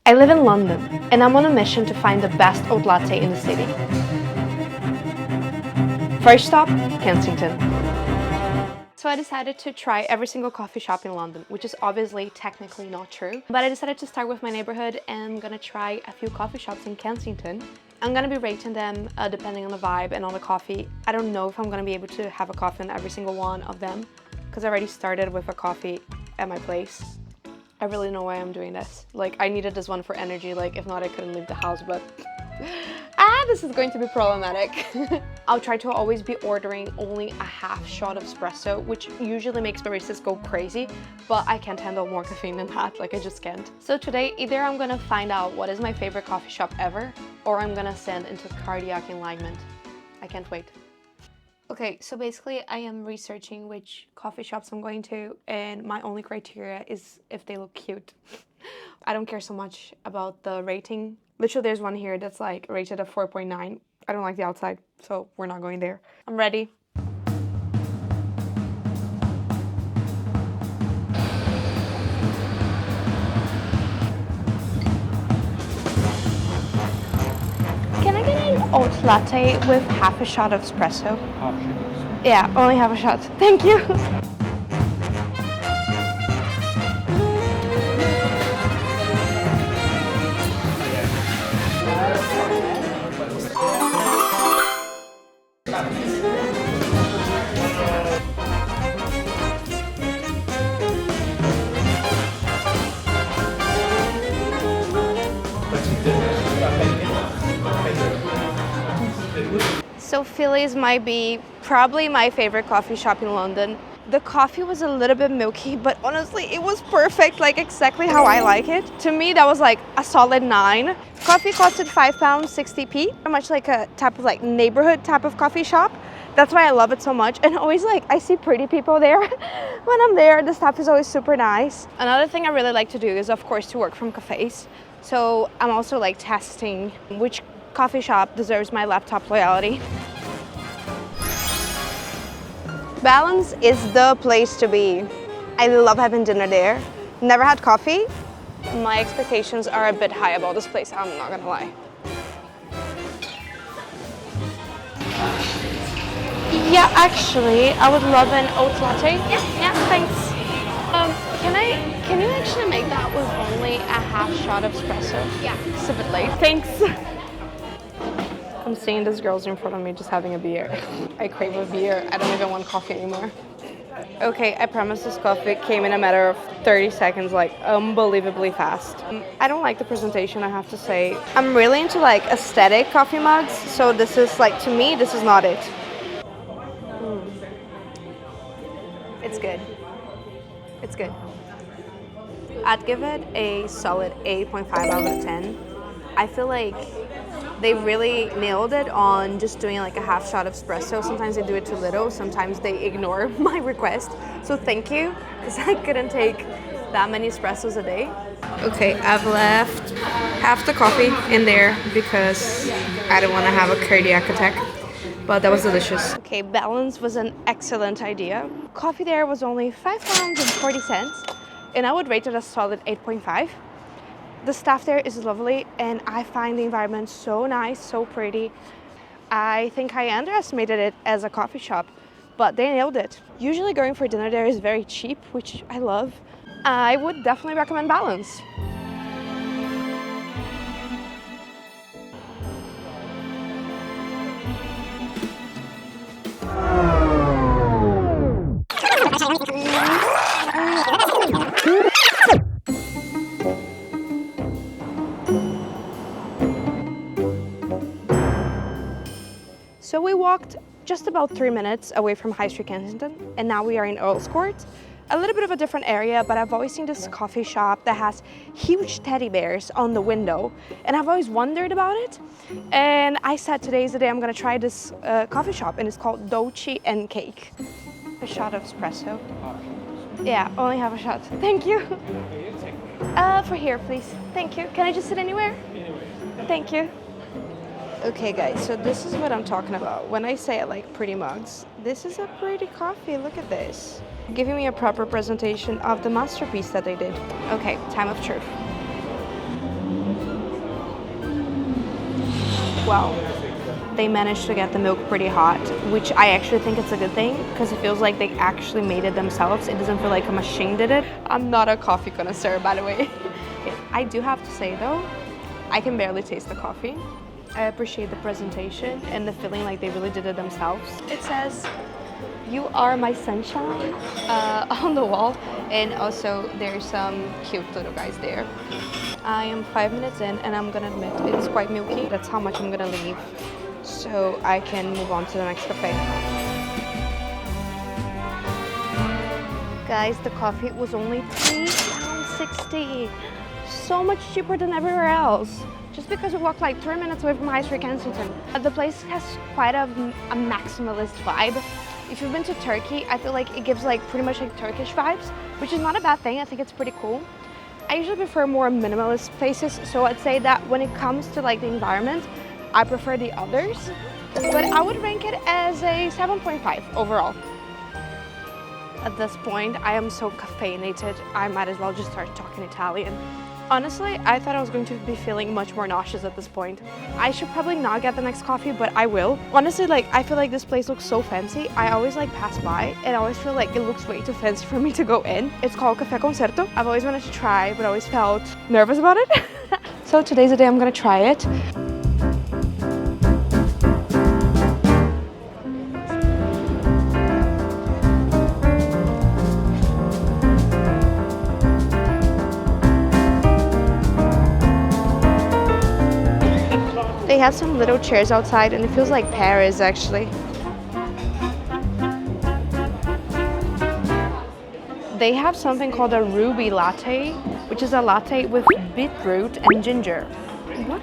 I live in London, and I'm on a mission to find the best oat latte in the city. First stop, Kensington. So I decided to try every single coffee shop in London, which is obviously technically not true. But I decided to start with my neighborhood, and I'm gonna try a few coffee shops in Kensington. I'm gonna be rating them depending on the vibe and on the coffee. I don't know if I'm gonna be able to have a coffee in every single one of them, because I already started with a coffee at my place. I really know why I'm doing this. Like, I needed this one for energy, like if not I couldn't leave the house, but this is going to be problematic. I'll try to always be ordering only a half shot of espresso, which usually makes baristas go crazy, but I can't handle more caffeine than that, like I just can't. So today, either I'm gonna find out what is my favorite coffee shop ever, or I'm gonna send into cardiac enlightenment. I can't wait. Okay, so basically I am researching which coffee shops I'm going to, and my only criteria is if they look cute. I don't care so much about the rating. Literally there's one here that's like rated at 4.9. I don't like the outside, so we're not going there. I'm ready. Can I get an oat latte with half a shot of espresso? Half shot. Yeah, only half a shot. Thank you. So Phillies might be probably my favorite coffee shop in London. The coffee was a little bit milky, but honestly it was perfect, like exactly how I like it. To me that was like a solid 9. Coffee costed £5.60, very much like a type of like neighborhood type of coffee shop. That's why I love it so much, and always like I see pretty people there. When I'm there, the staff is always super nice. Another thing I really like to do is of course to work from cafes. So I'm also like testing which coffee shop deserves my laptop loyalty. Balans is the place to be. I love having dinner there. Never had coffee. My expectations are a bit high about this place, I'm not gonna lie. Yeah, actually, I would love an oat latte. Yeah, thanks. Can you actually make that with only a half shot of espresso? Yeah. It's a bit late. Thanks. I'm seeing these girls in front of me just having a beer. I crave a beer. I don't even want coffee anymore. Okay, I promise this coffee came in a matter of 30 seconds, like unbelievably fast. I don't like the presentation, I have to say. I'm really into like aesthetic coffee mugs, so this is like, to me, this is not it. It's good. It's good. I'd give it a solid 8.5 out of 10. I feel like they really nailed it on just doing like a half shot of espresso. Sometimes they do it too little, sometimes they ignore my request. So thank you, because I couldn't take that many espressos a day. Okay, I've left half the coffee in there because I don't want to have a cardiac attack. But that was delicious. Okay, Balance was an excellent idea. Coffee there was only £5.40, and I would rate it a solid 8.5. The staff there is lovely, and I find the environment so nice, so pretty. I think I underestimated it as a coffee shop, but they nailed it. Usually going for dinner there is very cheap, which I love. I would definitely recommend Balance. So we walked just about 3 minutes away from High Street Kensington, and now we are in Earl's Court. A little bit of a different area, but I've always seen this coffee shop that has huge teddy bears on the window, and I've always wondered about it. And I said today's the day I'm gonna try this coffee shop, and it's called Dolci and Cake. A shot of espresso. Yeah, only have a shot. Thank you. For here, please. Thank you. Can I just sit anywhere? Thank you. Okay guys, so this is what I'm talking about. When I say I like pretty mugs, this is a pretty coffee, look at this. Giving me a proper presentation of the masterpiece that they did. Okay, time of truth. well. They managed to get the milk pretty hot, which I actually think it's a good thing because it feels like they actually made it themselves. It doesn't feel like a machine did it. I'm not a coffee connoisseur, by the way. I do have to say though, I can barely taste the coffee. I appreciate the presentation and the feeling like they really did it themselves. It says, "You are my sunshine," on the wall, and also there's some cute little guys there. I am 5 minutes in and I'm gonna admit it's quite milky. That's how much I'm gonna leave so I can move on to the next cafe. Guys, the coffee was only £3.60. So much cheaper than everywhere else. Just because we walked like 3 minutes away from High Street Kensington. The place has quite a maximalist vibe. If you've been to Turkey, I feel like it gives like pretty much like Turkish vibes, which is not a bad thing. I think it's pretty cool. I usually prefer more minimalist places, so I'd say that when it comes to like the environment, I prefer the others, but I would rank it as a 7.5 overall. At this point, I am so caffeinated, I might as well just start talking Italian. Honestly, I thought I was going to be feeling much more nauseous at this point. I should probably not get the next coffee, but I will. Honestly, like, I feel like this place looks so fancy. I always like pass by and I always feel like it looks way too fancy for me to go in. It's called Café Concerto. I've always wanted to try, but always felt nervous about it. So today's the day I'm gonna try it. They have some little chairs outside and it feels like Paris actually. They have something called a ruby latte, which is a latte with beetroot and ginger. What?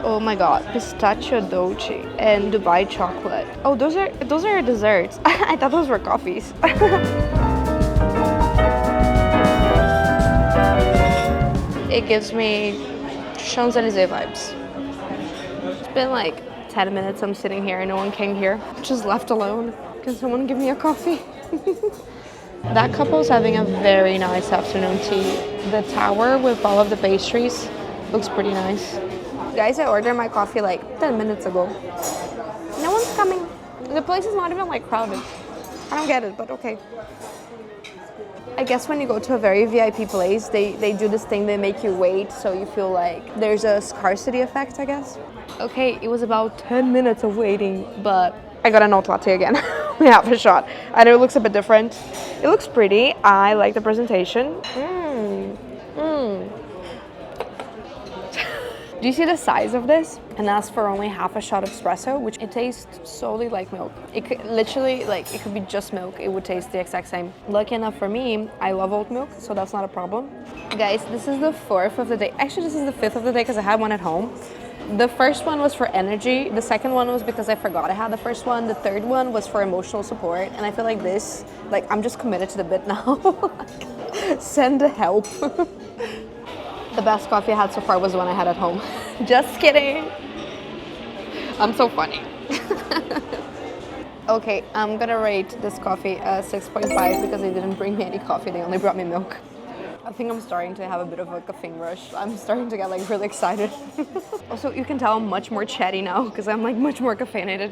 Oh my god, pistachio dolce and Dubai chocolate. Oh, those are desserts. I thought those were coffees. It gives me Champs-Élysées vibes. It's been like 10 minutes I'm sitting here and no one came here. Just left alone. Can someone give me a coffee? That couple's having a very nice afternoon tea. The tower with all of the pastries looks pretty nice. Guys, I ordered my coffee like 10 minutes ago. No one's coming. The place is not even like crowded. I don't get it, but okay. I guess when you go to a very VIP place, they do this thing, they make you wait, so you feel like there's a scarcity effect, I guess. Okay, it was about 10 minutes of waiting, but I got an oat latte again. We have a shot. I know it looks a bit different. It looks pretty. I like the presentation. Do you see the size of this? And that's for only half a shot of espresso, which it tastes solely like milk. It could literally, like, it could be just milk. It would taste the exact same. Lucky enough for me, I love oat milk, so that's not a problem. Guys, this is the 4th of the day. Actually, this is the 5th of the day because I had one at home. The first one was for energy. The second one was because I forgot I had the first one. The third one was for emotional support. And I feel like this, like, I'm just committed to the bit now. Send the help. The best coffee I had so far was the one I had at home. Just kidding. I'm so funny. Okay, I'm gonna rate this coffee a 6.5 because they didn't bring me any coffee, they only brought me milk. I think I'm starting to have a bit of a caffeine rush. I'm starting to get like really excited. Also, you can tell I'm much more chatty now because I'm like much more caffeinated.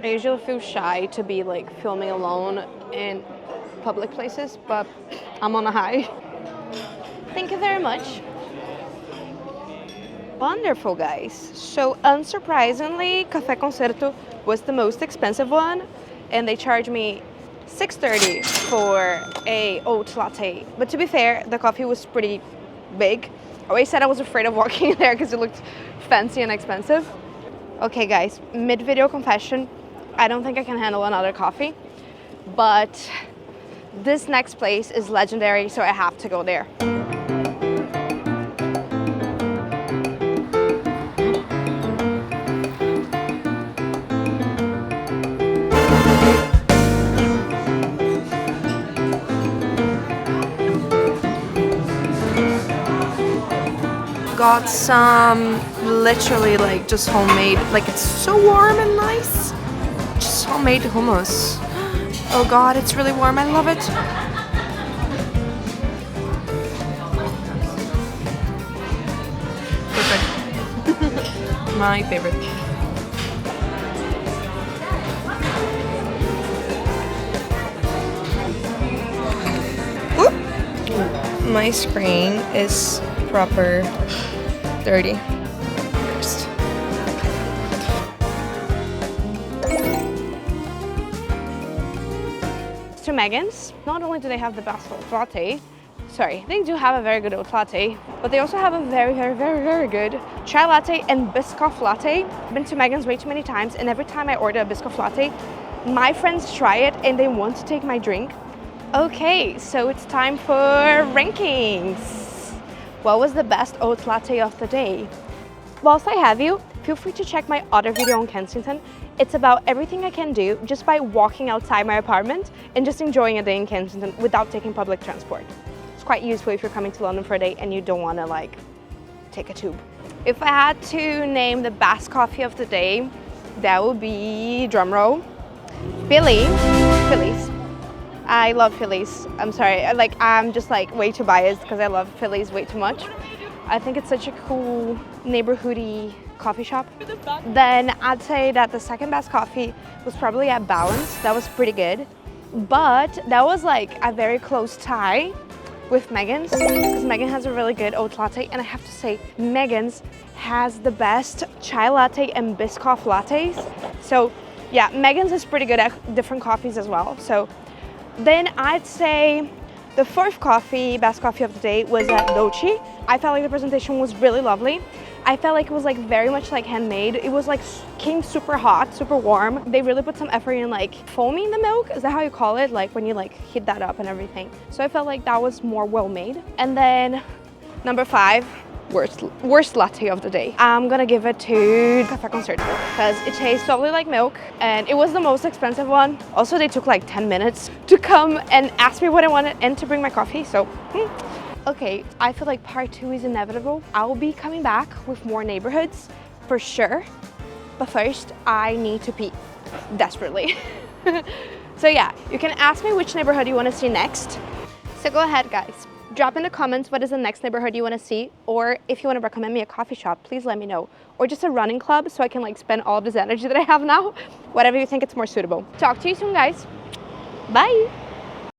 I usually feel shy to be like filming alone in public places, but I'm on a high. Thank you very much. Wonderful, guys. So unsurprisingly, Café Concerto was the most expensive one and they charged me $6.30 for a oat latte. But to be fair, the coffee was pretty big. I always said I was afraid of walking in there because it looked fancy and expensive. Okay guys, mid-video confession. I don't think I can handle another coffee, but this next place is legendary, so I have to go there. Got some literally like just homemade, like it's so warm and nice, just homemade hummus. Oh god, it's really warm, I love it. Perfect. My favorite. Oop. My screen is proper dirty. To Megan's, not only do they have the best oat latte, sorry, they do have a very good oat latte, but they also have a very good chai latte and Biscoff latte. I've been to Megan's way too many times, and every time I order a Biscoff latte, my friends try it and they want to take my drink. Okay, so it's time for rankings. What was the best oat latte of the day? Whilst I have you, feel free to check my other video on Kensington. It's about everything I can do just by walking outside my apartment and just enjoying a day in Kensington without taking public transport. It's quite useful if you're coming to London for a day and you don't want to like take a tube. If I had to name the best coffee of the day, that would be, drumroll, Phillies. I love Phillies. I'm sorry, I'm just like way too biased because I love Phillies way too much. I think it's such a cool neighborhoody coffee shop. Then I'd say that the second best coffee was probably at Balans. That was pretty good. But that was like a very close tie with Megan's, because Megan has a really good oat latte, and I have to say Megan's has the best chai latte and Biscoff lattes. So yeah, Megan's is pretty good at different coffees as well. So then I'd say the fourth best coffee of the day was at Dolci. I felt like the presentation was really lovely. I felt like it was like very much like handmade. It was like came super hot, super warm. They really put some effort in like foaming the milk. Is that how you call it? Like when you like heat that up and everything. So I felt like that was more well made. And then number 5, worst latte of the day. I'm gonna give it to Café Concerto because it tastes totally like milk and it was the most expensive one. Also, they took like 10 minutes to come and ask me what I wanted and to bring my coffee. So okay, I feel like part 2 is inevitable. I will be coming back with more neighborhoods for sure. But first, I need to pee desperately. So yeah, you can ask me which neighborhood you want to see next. So go ahead, guys. Drop in the comments what is the next neighborhood you want to see, or if you want to recommend me a coffee shop, please let me know. Or just a running club so I can like spend all of this energy that I have now. Whatever you think it's more suitable. Talk to you soon, guys. Bye.